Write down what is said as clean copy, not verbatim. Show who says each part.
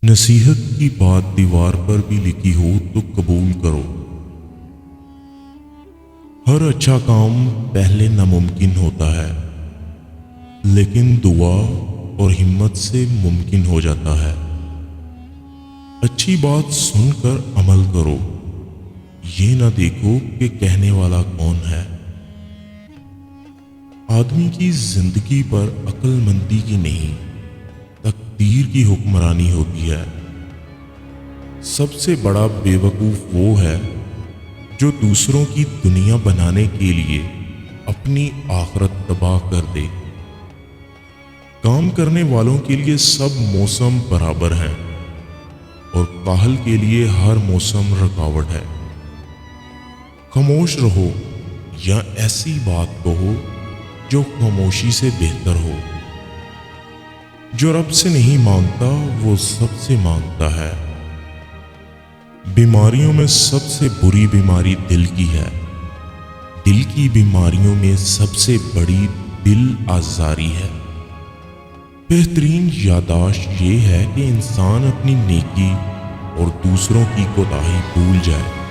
Speaker 1: نصیحت کی بات دیوار پر بھی لکھی ہو تو قبول کرو۔ ہر اچھا کام پہلے ناممکن ہوتا ہے، لیکن دعا اور ہمت سے ممکن ہو جاتا ہے۔ اچھی بات سن کر عمل کرو، یہ نہ دیکھو کہ کہنے والا کون ہے۔ آدمی کی زندگی پر عقل مندی کی نہیں، تقدیر کی حکمرانی ہوتی ہے۔ سب سے بڑا بے وقوف وہ ہے جو دوسروں کی دنیا بنانے کے لیے اپنی آخرت تباہ کر دے۔ کام کرنے والوں کے لیے سب موسم برابر ہیں، اور کاہل کے لیے ہر موسم رکاوٹ ہے۔ خاموش رہو یا ایسی بات کہو جو خاموشی سے بہتر ہو۔ جو رب سے نہیں مانگتا وہ سب سے مانگتا ہے۔ بیماریوں میں سب سے بری بیماری دل کی ہے۔ دل کی بیماریوں میں سب سے بڑی دل آزاری ہے۔ بہترین یادداشت یہ ہے کہ انسان اپنی نیکی اور دوسروں کی کوتاہی بھول جائے۔